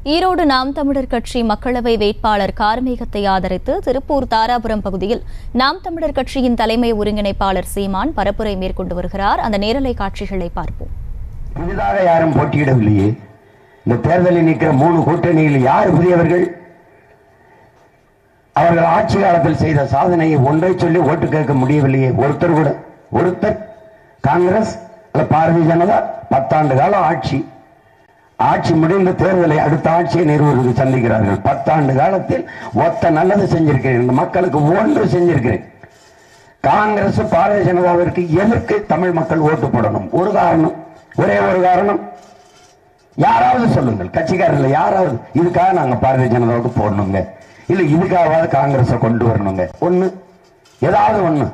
ஈரோடு நாம் தமிழர் கட்சி மக்களவை வேட்பாளர் கார்மேகத்தை ஆதரித்து திருப்பூர் தாராபுரம் பகுதியில் நாம் தமிழர் கட்சியின் தலைமை ஒருங்கிணைப்பாளர் சீமான் பரப்புரை மேற்கொண்டு வருகிறார். அந்த நேரலை காட்சிகளை பார்ப்போம். புதிதாக யாரும் போட்டியிடவில்லையே. இந்த தேர்தலில் நிற்கிற 3 கூட்டணியில் யார் புதியவர்கள்? அவர்கள் ஆட்சி காலத்தில் செய்த சாதனையை ஒன்றை சொல்லி ஓட்டு கேட்க முடியவில்லையே. ஒருத்தர் கூட. ஒருத்தர் காங்கிரஸ் பாரதிய ஜனதா 10 ஆண்டு காலம் ஆட்சி முடிந்த தேர்தலை அடுத்த ஆட்சியை நிறுவனத்தை சந்திக்கிறார்கள். 10 ஆண்டு காலத்தில் ஒத்த நல்லது செஞ்சிருக்கிறேன், இந்த மக்களுக்கு ஒன்று செஞ்சிருக்கிறேன். காங்கிரஸ் பாரதிய ஜனதாவிற்கு எதற்கு தமிழ் மக்கள் ஓட்டு போடணும்? ஒரு காரணம், ஒரே ஒரு காரணம். யாராவது சொல்லுங்கள், கட்சிக்காரர்கள் யாராவது இதுக்காக நாங்க பாரதிய ஜனதாவுக்கு போடணுங்க, இல்ல இதுக்காக காங்கிரஸை கொண்டு வரணுங்க, ஒண்ணு ஏதாவது ஒண்ணு.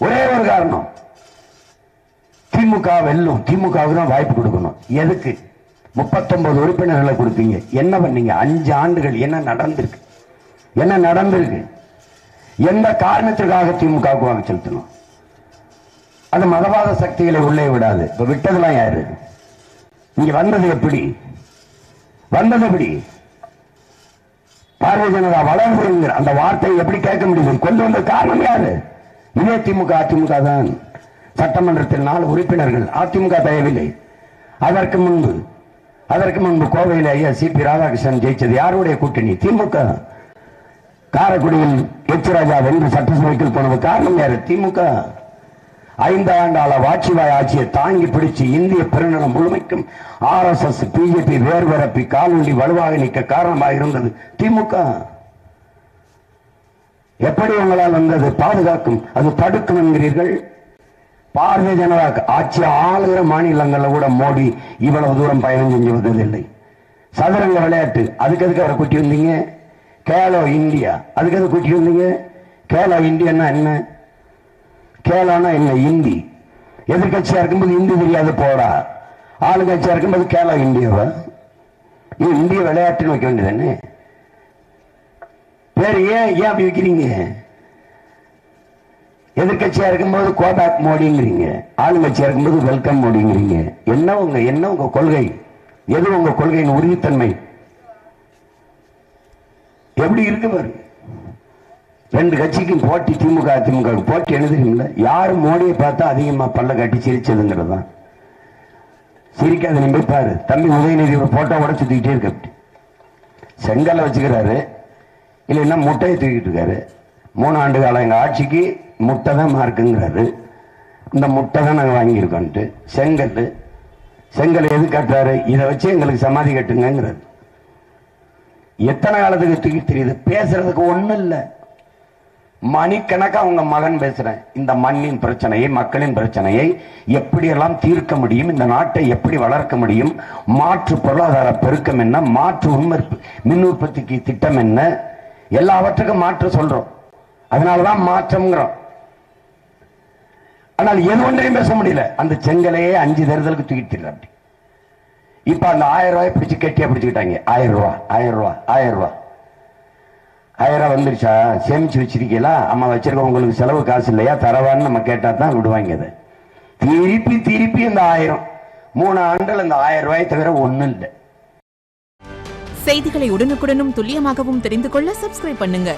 ஒரே ஒரு காரணம், திமுக வெல்லும், திமுகவுக்கு தான் வாய்ப்பு கொடுக்கணும். எதுக்கு 39 உறுப்பினர்களை கொடுத்தீங்க? என்ன பண்ணீங்க? 5 ஆண்டுகள் என்ன நடந்திருக்கு? எந்த காரணத்திற்காக திமுகவுக்கு வாங்க செலுத்தணும்? அது மதவாத சக்திகளை உள்ளே விடாது. இப்ப விட்டதெல்லாம் யாரு? இங்க வந்தது எப்படி? பாரதிய ஜனதா வளர்ந்து அந்த வார்த்தையை எப்படி கேட்க முடியும்? கொண்டு வந்த காரணம் யாரு? இதே அதிமுக தான். சட்டமன்றத்தில் 4 உறுப்பினர்கள் அதிமுக தயவில்லை. அதற்கு முன்பு கோவையில் ஐயா சிபி ராதாகிருஷ்ணன் ஜெயிச்சது யாருடைய கூட்டணி? திமுக. காரைக்குடியில் எச் ராஜா வென்று சட்டசபைக்கு போனது காரணம் யாரு? திமுக. 5 ஆண்டாள வாஜ்பாய் ஆட்சியை தாங்கி பிடிச்சு இந்திய பெருநிலம் முழுமைக்கும் RSS பிஜேபி வேர்வரப்பி காலூண்டி வலுவாக நிற்க காரணமாக இருந்தது திமுக. எப்படி உங்களால் வந்தது பாதுகாக்கும், அது தடுக்கும் என்கிறீர்கள்? பாரதிய ஜனதா ஆட்சி ஆளுகிற மாநிலங்களில் கூட மோடி இவ்வளவு தூரம் பயணம் செஞ்சு வந்ததில்லை. சதுரங்க விளையாட்டு, அதுக்கு எதுக்கு அவரை கூட்டி வந்தீங்க? கேலோ இந்தியா, அதுக்கு எதுக்கு கூட்டி வந்தீங்க? கேலோ இந்தியான்னா என்ன? கேலோனா என்ன? இந்தி. எதிர்கட்சியா இருக்கும்போது இந்தி தெரியாது போடா, ஆளுங்கட்சியா இருக்கும்போது கேலோ இந்தியாவா? இந்திய விளையாட்டுன்னு வைக்க வேண்டியதானே பேர். ஏன் அப்படி வைக்கிறீங்க? எதிர்கட்சியா இருக்கும்போது கோபேக் மோடிங்கிறீங்க, ஆளுங்கட்சியா இருக்கும்போது வெல்கம் மோடிங்கிறீங்க. என்ன உங்க கொள்கை? எது உங்க கொள்கையின் உறுதித்தன்மை? எப்படி இருக்கு பாரு. 2 கட்சிக்கும் போட்டி, திமுக அதிமுக போட்டி. எழுதுறீங்களா? யாரும் மோடியை பார்த்தா அதிகமா பல்ல காட்டி சிரிச்சதுங்கிறது தான். சிரிக்காத நீ போய் பாரு. தம்பி உதயநிதி ஒரு போட்டோ கூட சுத்திக்கிட்டே இருக்க, செங்கல்ல வச்சுக்கிறாரு, இல்லைன்னா முட்டையை தூக்கிட்டு இருக்காரு. 3 ஆண்டு காலம் எங்க ஆட்சிக்கு முட்டை தான் மார்க்குங்கிறாரு. இந்த முட்டை தான் நாங்கள் வாங்கியிருக்கோன்ட்டு செங்கல் எது கட்டுறாரு? இதை வச்சு எங்களுக்கு சமாதி கட்டுங்கிறாரு. எத்தனை காலத்துக்கு தூக்கி தெரியுது? பேசுறதுக்கு ஒண்ணும் இல்லை. மணிக்கணக்கா அவங்க மகன் பேசுறேன். இந்த மண்ணின் பிரச்சனையை, மக்களின் பிரச்சனையை எப்படியெல்லாம் தீர்க்க முடியும், இந்த நாட்டை எப்படி வளர்க்க முடியும், மாற்று பொருளாதார பெருக்கம் என்ன, மாற்று மின் உற்பத்திக்கு திட்டம் என்ன, எல்லாவற்றுக்கும் மாற்று சொல்றோம். அதனாலதான் மாற்றம்ங்கிறோம். ஆனால் எது ஒன்றையும் பேச முடியல. அந்த செங்கலையே 5 தேர்தலுக்கு தூக்கிட்டு அப்படி. இப்ப அந்த 1000 ரூபாய் பிடிச்சு கெட்டியா பிடிச்சுக்கிட்டாங்க. 1000 ரூபாய் வந்துருச்சா? சேமிச்சு வச்சிருக்கீங்களா? அம்மா வச்சிருக்க, உங்களுக்கு செலவு காசு இல்லையா, தரவான்னு நம்ம கேட்டா தான் விடுவாங்க. அதை திருப்பி அந்த 1000 3 ஆண்டுகள் அந்த 1000 ரூபாய் தவிர ஒண்ணும் இல்லை. செய்திகளை உடனுக்குடனும் துல்லியமாகவும் தெரிந்து கொள்ள சப்ஸ்கிரைப் பண்ணுங்க.